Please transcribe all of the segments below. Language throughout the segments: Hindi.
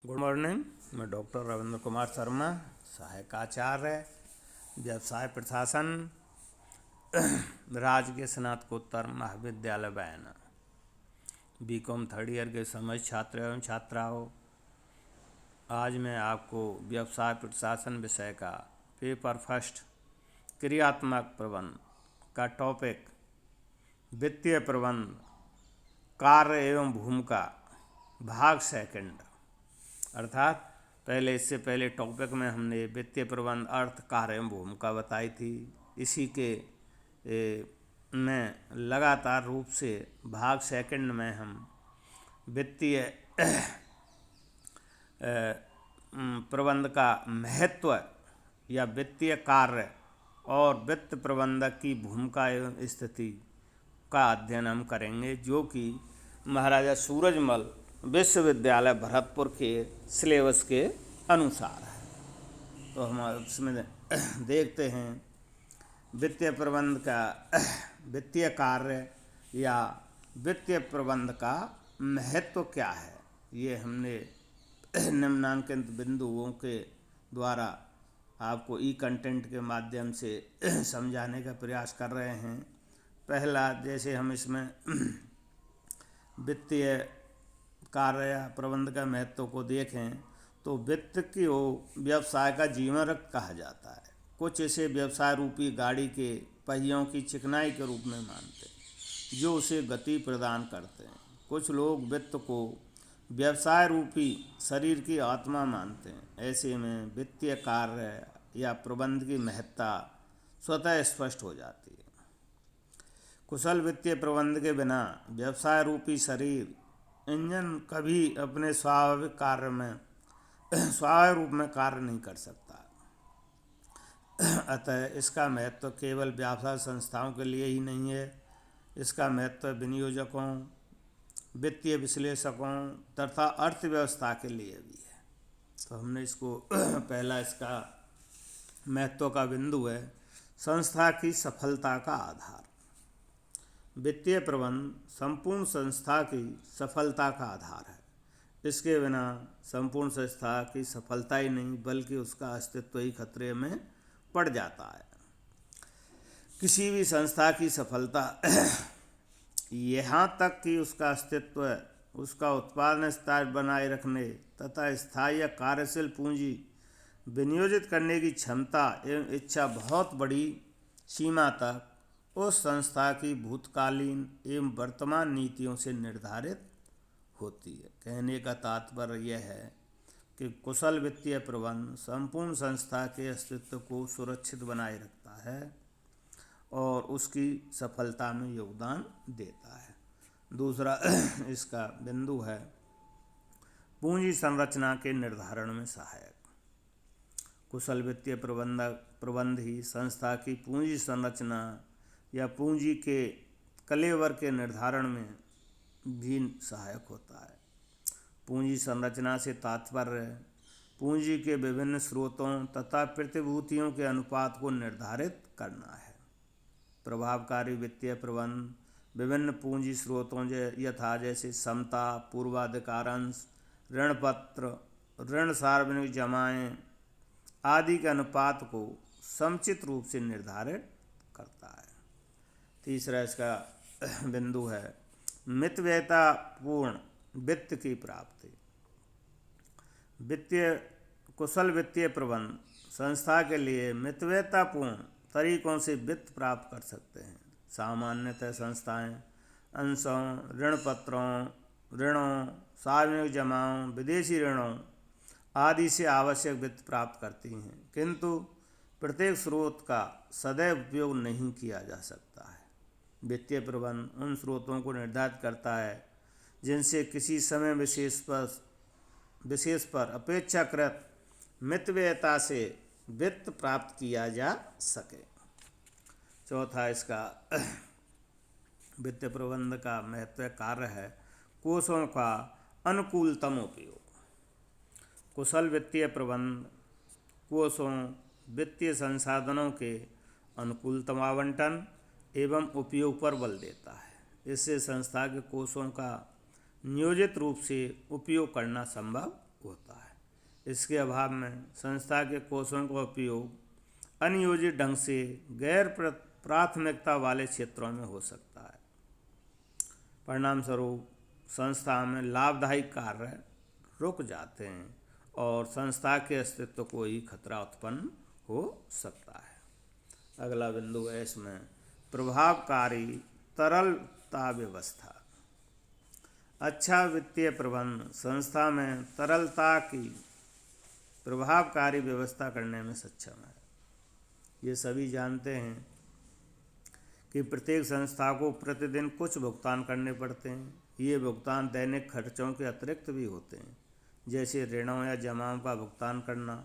Good morning. मैं डॉक्टर रविंद्र कुमार शर्मा, सहायक आचार्य, व्यवसाय प्रशासन, राजकीय स्नातकोत्तर महाविद्यालय बयाना, बीकॉम थर्ड ईयर के समस्त छात्र एवं छात्राओं। आज मैं आपको व्यवसाय प्रशासन विषय का पेपर फर्स्ट क्रियात्मक प्रबंध का टॉपिक वित्तीय प्रबंध कार्य एवं भूमिका भाग सेकंड, अर्थात इससे पहले टॉपिक में हमने वित्तीय प्रबंध अर्थ कार्य एवं भूमिका बताई थी। इसी के में लगातार रूप से भाग सेकंड में हम वित्तीय प्रबंध का महत्व या वित्तीय कार्य और वित्त प्रबंधक की भूमिका एवं स्थिति का अध्ययन हम करेंगे, जो कि महाराजा सूरजमल विश्वविद्यालय भरतपुर के सिलेबस के अनुसार है। तो हम उसमें देखते हैं वित्तीय प्रबंध का वित्तीय कार्य या वित्तीय प्रबंध का महत्व क्या है। ये हमने निम्नांकित बिंदुओं के द्वारा आपको ई कंटेंट के माध्यम से समझाने का प्रयास कर रहे हैं। पहला, जैसे हम इसमें वित्तीय कार्य या प्रबंध का महत्व को देखें तो वित्त को व्यवसाय का जीवन रक्त कहा जाता है। कुछ इसे व्यवसाय रूपी गाड़ी के पहियों की चिकनाई के रूप में मानते हैं, जो उसे गति प्रदान करते हैं। कुछ लोग वित्त को व्यवसाय रूपी शरीर की आत्मा मानते हैं। ऐसे में वित्तीय कार्य या प्रबंध की महत्ता स्वतः स्पष्ट हो जाती है। कुशल वित्तीय प्रबंध के बिना व्यवसाय रूपी शरीर इंजन कभी अपने स्वाभाविक रूप में कार्य नहीं कर सकता। अतः इसका महत्व केवल व्यवसाय संस्थाओं के लिए ही नहीं है, इसका महत्व विनियोजकों, वित्तीय विश्लेषकों तथा अर्थव्यवस्था के लिए भी है। तो हमने इसको पहला इसका महत्व का बिंदु है संस्था की सफलता का आधार। वित्तीय प्रबंध संपूर्ण संस्था की सफलता का आधार है। इसके बिना संपूर्ण संस्था की सफलता ही नहीं बल्कि उसका अस्तित्व ही खतरे में पड़ जाता है। किसी भी संस्था की सफलता यहाँ तक कि उसका अस्तित्व, उसका उत्पादन स्तर बनाए रखने तथा स्थायी कार्यशील पूंजी विनियोजित करने की क्षमता एवं इच्छा बहुत बड़ी सीमा तक उस संस्था की भूतकालीन एवं वर्तमान नीतियों से निर्धारित होती है। कहने का तात्पर्य यह है कि कुशल वित्तीय प्रबंध संपूर्ण संस्था के अस्तित्व को सुरक्षित बनाए रखता है और उसकी सफलता में योगदान देता है। दूसरा इसका बिंदु है पूंजी संरचना के निर्धारण में सहायक। कुशल वित्तीय प्रबंध ही संस्था की पूंजी संरचना या पूंजी के कलेवर के निर्धारण में भी सहायक होता है। पूंजी संरचना से तात्पर्य पूंजी के विभिन्न स्रोतों तथा प्रतिभूतियों के अनुपात को निर्धारित करना है। प्रभावकारी वित्तीय प्रबंध विभिन्न पूंजी स्रोतों यथा जैसे समता, पूर्वाधिकार अंश, ऋण पत्र, ऋण सार्वजनिक जमाएं आदि के अनुपात को समुचित रूप से निर्धारित करता है। तीसरा इसका बिंदु है मितव्ययितापूर्ण वित्त की प्राप्ति। कुशल वित्तीय प्रबंध संस्था के लिए मितव्ययितापूर्ण तरीकों से वित्त प्राप्त कर सकते हैं। सामान्यतः संस्थाएं अंशों, ऋण पत्रों, ऋणों, सार्वजनिक जमाओं, विदेशी ऋणों आदि से आवश्यक वित्त प्राप्त करती हैं, किंतु प्रत्येक स्रोत का सदैव उपयोग नहीं किया जा सकता है। वित्तीय प्रबंध उन स्रोतों को निर्धारित करता है जिनसे किसी समय विशेष पर अपेक्षाकृत मितव्ययिता से वित्त प्राप्त किया जा सके। चौथा इसका वित्तीय प्रबंध का महत्व कार्य है कोषों का अनुकूलतम उपयोग। कुशल वित्तीय प्रबंध कोषों, वित्तीय संसाधनों के अनुकूलतम आवंटन एवं उपयोग पर बल देता है। इससे संस्था के कोषों का नियोजित रूप से उपयोग करना संभव होता है। इसके अभाव में संस्था के कोषों का उपयोग अनियोजित ढंग से गैर प्राथमिकता वाले क्षेत्रों में हो सकता है। परिणाम स्वरूप संस्था में लाभदायी कार्य रुक जाते हैं और संस्था के अस्तित्व को ही खतरा उत्पन्न हो सकता है। अगला बिंदु है इसमें प्रभावकारी तरलता व्यवस्था। अच्छा वित्तीय प्रबंधन संस्था में तरलता की प्रभावकारी व्यवस्था करने में सक्षम है। ये सभी जानते हैं कि प्रत्येक संस्था को प्रतिदिन कुछ भुगतान करने पड़ते हैं। ये भुगतान दैनिक खर्चों के अतिरिक्त भी होते हैं, जैसे ऋणों या जमाओं का भुगतान करना,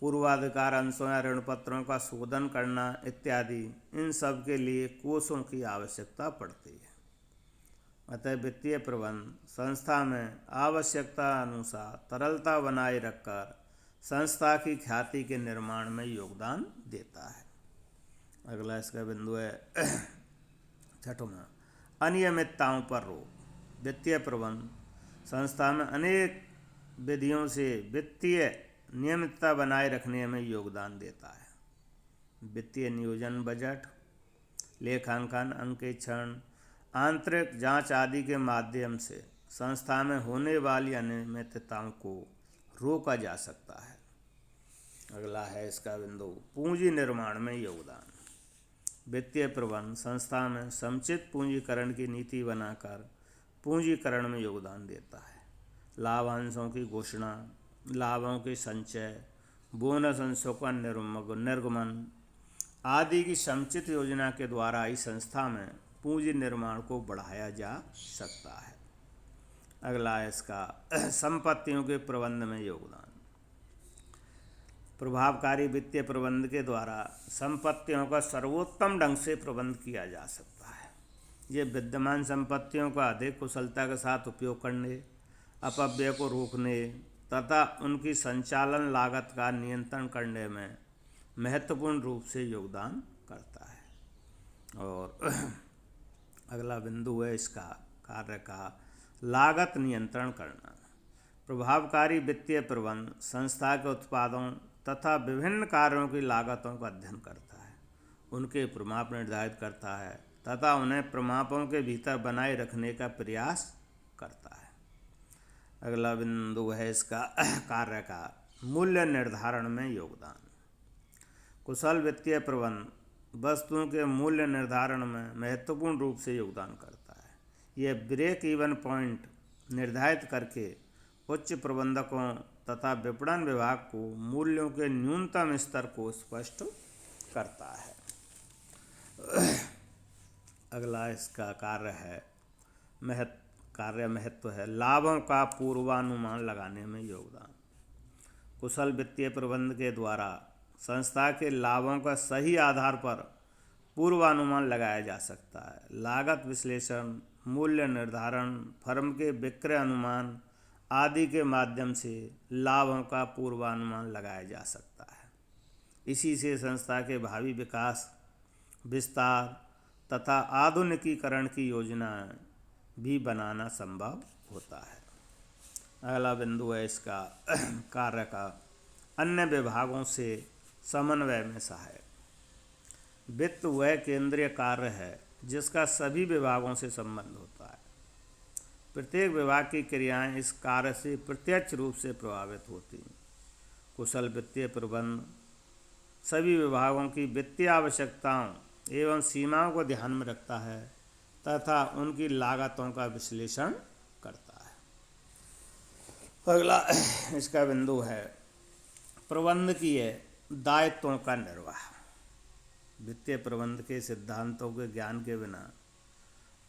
पूर्वाधिकार अंशों या ऋण पत्रों का शोधन करना इत्यादि। इन सब के लिए कोषों की आवश्यकता पड़ती है। अतः वित्तीय प्रबंधन संस्था में आवश्यकता अनुसार तरलता बनाए रखकर संस्था की ख्याति के निर्माण में योगदान देता है। अगला इसका बिंदु है छठवां अनियमितताओं पर रोक। वित्तीय प्रबंधन संस्था में अनेक विधियों से वित्तीय नियमितता बनाए रखने में योगदान देता है। वित्तीय नियोजन, बजट, लेखांकन, अंकेक्षण, आंतरिक जांच आदि के माध्यम से संस्था में होने वाली अनियमितताओं को रोका जा सकता है। अगला है इसका बिंदु पूंजी निर्माण में योगदान। वित्तीय प्रबंधन संस्था में समुचित पूंजीकरण की नीति बनाकर पूंजीकरण में योगदान देता है। लाभांशों की घोषणा, लाभों के संचय, बोनस अंशों का निर्गमन आदि की समुचित योजना के द्वारा ही संस्था में पूंजी निर्माण को बढ़ाया जा सकता है। अगला है इसका संपत्तियों के प्रबंधन में योगदान। प्रभावकारी वित्तीय प्रबंधन के द्वारा संपत्तियों का सर्वोत्तम ढंग से प्रबंध किया जा सकता है। ये विद्यमान संपत्तियों का अधिक कुशलता के साथ उपयोग करने, अपव्यय को रोकने तथा उनकी संचालन लागत का नियंत्रण करने में महत्वपूर्ण रूप से योगदान करता है। और अगला बिंदु है इसका कार्य का लागत नियंत्रण करना। प्रभावकारी वित्तीय प्रबंधन संस्था के उत्पादों तथा विभिन्न कार्यों की लागतों का अध्ययन करता है, उनके प्रमाप निर्धारित करता है तथा उन्हें प्रमापों के भीतर बनाए रखने का प्रयास करता है। अगला बिंदु है इसका कार्य का मूल्य निर्धारण में योगदान। कुशल वित्तीय प्रबंधन वस्तुओं के मूल्य निर्धारण में महत्वपूर्ण रूप से योगदान करता है। यह ब्रेक इवन पॉइंट निर्धारित करके उच्च प्रबंधकों तथा विपणन विभाग को मूल्यों के न्यूनतम स्तर को स्पष्ट करता है। अगला इसका कार्य है महत्व है लाभों का पूर्वानुमान लगाने में योगदान। कुशल वित्तीय प्रबंधन के द्वारा संस्था के लाभों का सही आधार पर पूर्वानुमान लगाया जा सकता है। लागत विश्लेषण, मूल्य निर्धारण, फर्म के विक्रय अनुमान आदि के माध्यम से लाभों का पूर्वानुमान लगाया जा सकता है। इसी से संस्था के भावी विकास, विस्तार तथा आधुनिकीकरण की योजनाएं भी बनाना संभव होता है। अगला बिंदु है इसका कार्य का अन्य विभागों से समन्वय में सहायक। वित्त वह केंद्रीय कार्य है जिसका सभी विभागों से संबंध होता है। प्रत्येक विभाग की क्रियाएं इस कार्य से प्रत्यक्ष रूप से प्रभावित होती हैं। कुशल वित्तीय प्रबंधन सभी विभागों की वित्तीय आवश्यकताओं एवं सीमाओं को ध्यान में रखता है तथा उनकी लागतों का विश्लेषण करता है। अगला इसका बिंदु है प्रबंधकीय दायित्वों का निर्वाह। वित्तीय प्रबंधन के सिद्धांतों के ज्ञान के बिना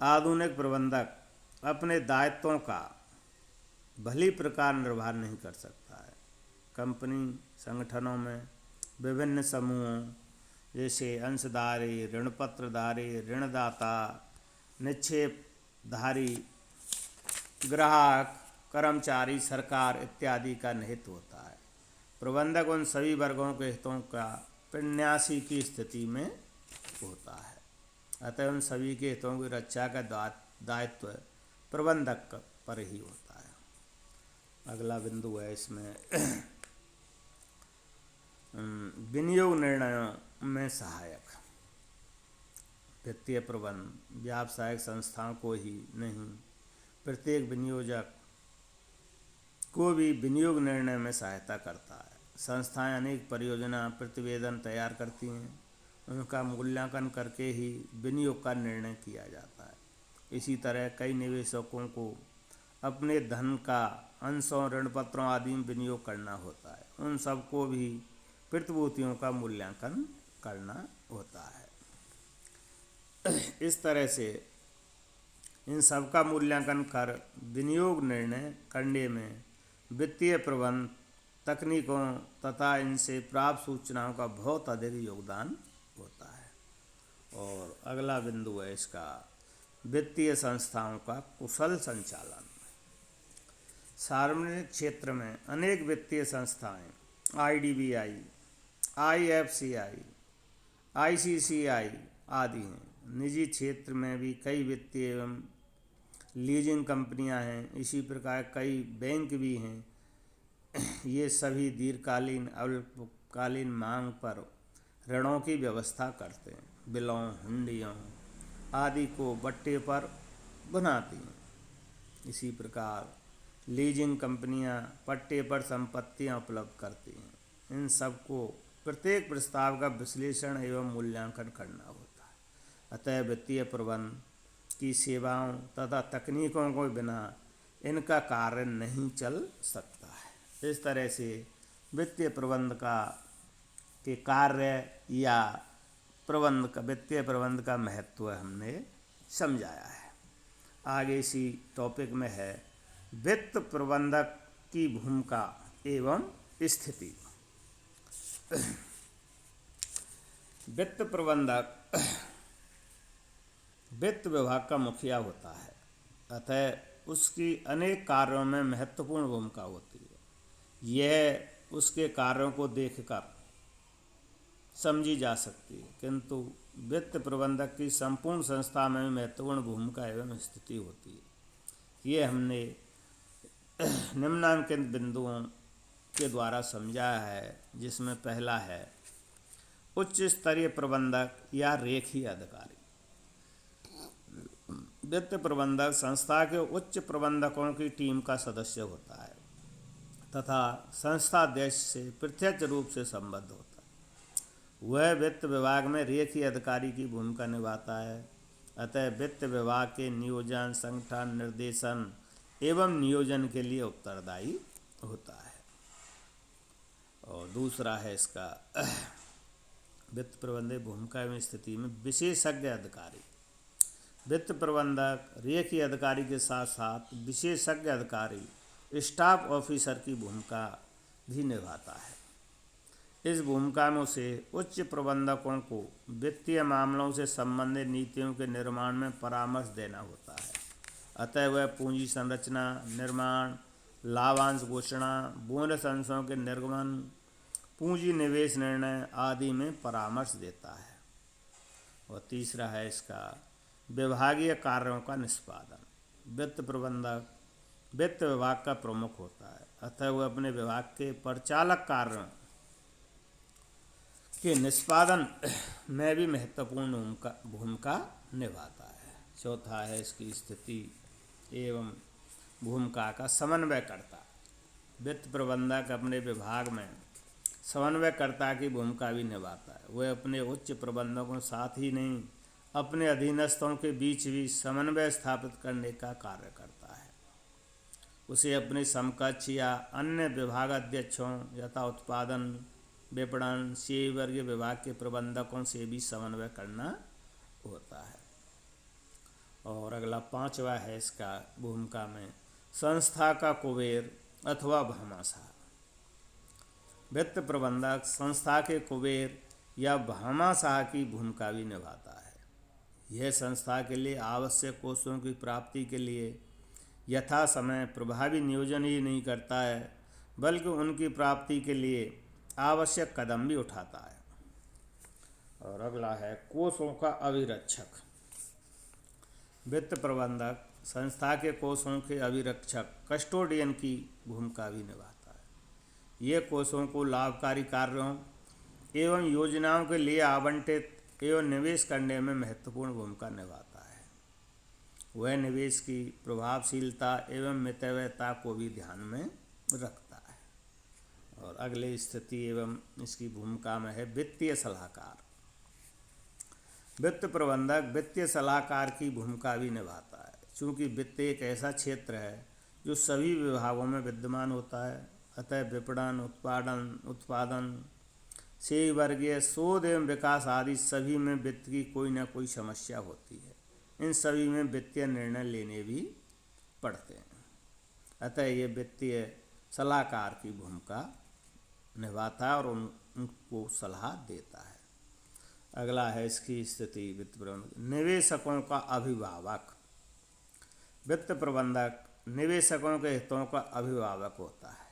आधुनिक प्रबंधक अपने दायित्वों का भली प्रकार निर्वाह नहीं कर सकता है। कंपनी संगठनों में विभिन्न समूहों जैसे अंशधारी, ऋणपत्रधारी, ऋणदाता, निक्षेपधारी, ग्राहक, कर्मचारी, सरकार इत्यादि का निहित होता है। प्रबंधक उन सभी वर्गों के हितों का प्रन्यासी की स्थिति में होता है। अतः उन सभी के हितों की रक्षा का दायित्व प्रबंधक पर ही होता है। अगला बिंदु है इसमें विनियोग निर्णयों में सहायक। वित्तीय प्रबंध व्यावसायिक संस्थाओं को ही नहीं, प्रत्येक विनियोजक को भी विनियोग निर्णय में सहायता करता है। संस्थाएं अनेक परियोजना प्रतिवेदन तैयार करती हैं, उनका मूल्यांकन करके ही विनियोग का निर्णय किया जाता है। इसी तरह कई निवेशकों को अपने धन का अंशों, ऋण पत्रों आदि में विनियोग करना होता है। उन सबको भी प्रतिभूतियों का मूल्यांकन करना होता है। इस तरह से इन सब का मूल्यांकन कर विनियोग निर्णय करने में वित्तीय प्रबंध तकनीकों तथा इनसे प्राप्त सूचनाओं का बहुत अधिक योगदान होता है। और अगला बिंदु है इसका वित्तीय संस्थाओं का कुशल संचालन। सार्वजनिक क्षेत्र में अनेक वित्तीय संस्थाएं IDBI, IFCI, ICCI आदि हैं। निजी क्षेत्र में भी कई वित्तीय एवं लीजिंग कंपनियां हैं। इसी प्रकार कई बैंक भी हैं। ये सभी दीर्घकालीन अल्पकालीन मांग पर ऋणों की व्यवस्था करते हैं। बिलों, हुंडियों आदि को बट्टे पर बनाती हैं। इसी प्रकार लीजिंग कंपनियां पट्टे पर संपत्तियां उपलब्ध करती हैं। इन सबको प्रत्येक प्रस्ताव का विश्लेषण एवं मूल्यांकन करना होता है। अतः वित्तीय प्रबंध की सेवाओं तथा तकनीकों को बिना इनका कार्य नहीं चल सकता है। इस तरह से वित्तीय प्रबंध के कार्य या वित्तीय प्रबंध का महत्व हमने समझाया है। आगे इसी टॉपिक में है वित्त प्रबंधक की भूमिका एवं स्थिति। वित्त प्रबंधक वित्त विभाग का मुखिया होता है, अतः उसकी अनेक कार्यों में महत्वपूर्ण भूमिका होती है। यह उसके कार्यों को देखकर समझी जा सकती है, किंतु वित्त प्रबंधक की संपूर्ण संस्था में महत्वपूर्ण भूमिका एवं स्थिति होती है। ये हमने निम्नांकित बिंदुओं के द्वारा समझाया है, जिसमें पहला है उच्च स्तरीय प्रबंधक या रेखीय अधिकारी। वित्त प्रबंधक संस्था के उच्च प्रबंधकों की टीम का सदस्य होता है तथा संस्था अध्यक्ष से प्रत्यक्ष रूप से संबद्ध होता है। वह वित्त विभाग में रेखीय अधिकारी की भूमिका निभाता है। अतः वित्त विभाग के नियोजन, संगठन, निर्देशन एवं नियोजन के लिए उत्तरदायी होता है। और दूसरा है इसका वित्त प्रबंधक भूमिका एवं स्थिति में विशेषज्ञ अधिकारी। वित्त प्रबंधक रेखीय अधिकारी के साथ साथ विशेषज्ञ अधिकारी स्टाफ ऑफिसर की भूमिका भी निभाता है। इस भूमिका में उसे उच्च प्रबंधकों को वित्तीय मामलों से संबंधित नीतियों के निर्माण में परामर्श देना होता है। अतः वह पूंजी संरचना, निर्माण, लाभांश घोषणा, बोनस अंशों के निर्गमन, पूंजी निवेश निर्णय आदि में परामर्श देता है। और तीसरा है इसका विभागीय कार्यों का निष्पादन। वित्त प्रबंधक वित्त विभाग का प्रमुख होता है, अतः वह अपने विभाग के परिचालक कार्यों के निष्पादन में भी महत्वपूर्ण भूमिका निभाता है। चौथा है इसकी स्थिति एवं भूमिका का समन्वयकर्ता। वित्त प्रबंधक अपने विभाग में समन्वयकर्ता की भूमिका भी निभाता है। वह अपने उच्च प्रबंधकों साथ ही नहीं, अपने अधीनस्थों के बीच भी समन्वय स्थापित करने का कार्य करता है। उसे अपने समकक्ष या अन्य विभागाध्यक्षों यथा उत्पादन, विपणन, सेवा वर्गीय विभाग के प्रबंधकों से भी समन्वय करना होता है। और अगला पांचवा है इसका भूमिका में संस्था का कुबेर अथवा भामाशाह। वित्त प्रबंधक संस्था के कुबेर या भामाशाह की भूमिका भी निभाता है। यह संस्था के लिए आवश्यक कोषों की प्राप्ति के लिए यथा समय प्रभावी नियोजन ही नहीं करता है, बल्कि उनकी प्राप्ति के लिए आवश्यक कदम भी उठाता है। और अगला है कोषों का अभिरक्षक। वित्त प्रबंधक संस्था के कोषों के अभिरक्षक कस्टोडियन की भूमिका भी निभाता है। ये कोषों को लाभकारी कार्यों एवं योजनाओं के लिए आवंटित एवं निवेश करने में महत्वपूर्ण भूमिका निभाता है। वह निवेश की प्रभावशीलता एवं मितव्ययता को भी ध्यान में रखता है। और अगली स्थिति एवं इसकी भूमिका में है वित्तीय सलाहकार। वित्त प्रबंधक वित्तीय सलाहकार की भूमिका भी निभाता है। चूँकि वित्त एक ऐसा क्षेत्र है जो सभी विभागों में विद्यमान होता है, अतः विपणन, उत्पादन, सेवी वर्गीय, शोध एवं विकास आदि सभी में वित्त की कोई न कोई समस्या होती है। इन सभी में वित्तीय निर्णय लेने भी पड़ते हैं। अतः ये वित्तीय सलाहकार की भूमिका निभाता है और उनको सलाह देता है। अगला है इसकी स्थिति वित्त प्रबंधक निवेशकों का अभिभावक। वित्त प्रबंधक निवेशकों के हितों का अभिभावक होता है।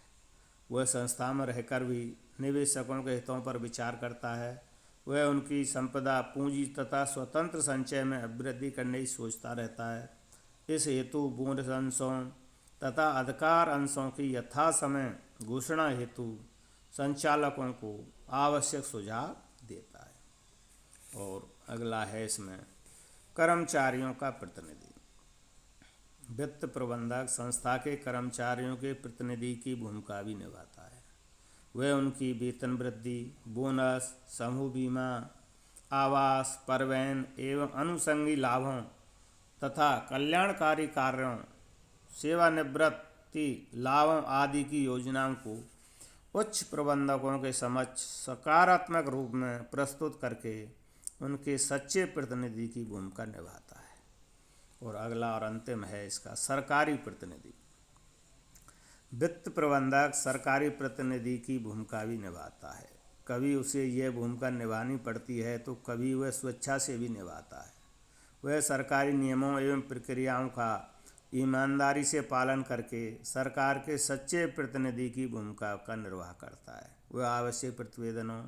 वह संस्था में रहकर भी निवेशकों के हितों पर विचार करता है। वह उनकी संपदा, पूंजी तथा स्वतंत्र संचय में अभिवृद्धि करने की सोचता रहता है। इस हेतु बोनस अंशों तथा अधिकार अंशों की यथा समय घोषणा हेतु संचालकों को आवश्यक सुझाव देता है। और अगला है इसमें कर्मचारियों का प्रतिनिधि। वित्त प्रबंधक संस्था के कर्मचारियों के प्रतिनिधि की भूमिका भी निभाता है। वह उनकी वेतन वृद्धि, बोनस, समूह बीमा, आवास, परिवहन एवं अनुषंगी लाभों तथा कल्याणकारी कार्यों, सेवानिवृत्ति लाभों आदि की योजनाओं को उच्च प्रबंधकों के समक्ष सकारात्मक रूप में प्रस्तुत करके उनके सच्चे प्रतिनिधि की भूमिका निभाता है। और अगला और अंतिम है इसका सरकारी प्रतिनिधि। वित्त प्रबंधक सरकारी प्रतिनिधि की भूमिका भी निभाता है। कभी उसे यह भूमिका निभानी पड़ती है तो कभी वह स्वेच्छा से भी निभाता है। वह सरकारी नियमों एवं प्रक्रियाओं का ईमानदारी से पालन करके सरकार के सच्चे प्रतिनिधि की भूमिका का निर्वाह करता है। वह आवश्यक प्रतिवेदनों,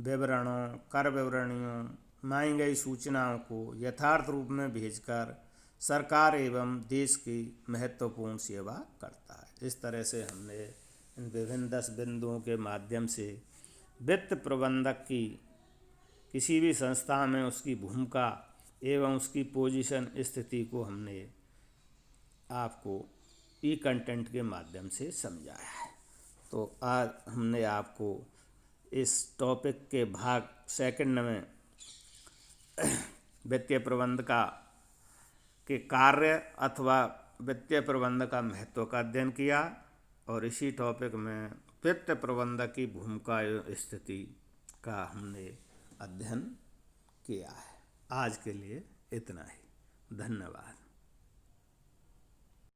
विवरणों, कर विवरणियों, मांगी गई सूचनाओं को यथार्थ रूप में भेजकर सरकार एवं देश की महत्वपूर्ण सेवा करता है। इस तरह से हमने इन विभिन्न 10 बिंदुओं के माध्यम से वित्त प्रबंधक की किसी भी संस्था में उसकी भूमिका एवं उसकी पोजीशन, स्थिति को हमने आपको ई कंटेंट के माध्यम से समझाया है। तो आज हमने आपको इस टॉपिक के भाग सेकंड में वित्तीय प्रबंधक के कार्य अथवा वित्तीय प्रबंधक का महत्व का अध्ययन किया और इसी टॉपिक में वित्त प्रबंधक की भूमिका एवं स्थिति का हमने अध्ययन किया है। आज के लिए इतना ही। धन्यवाद।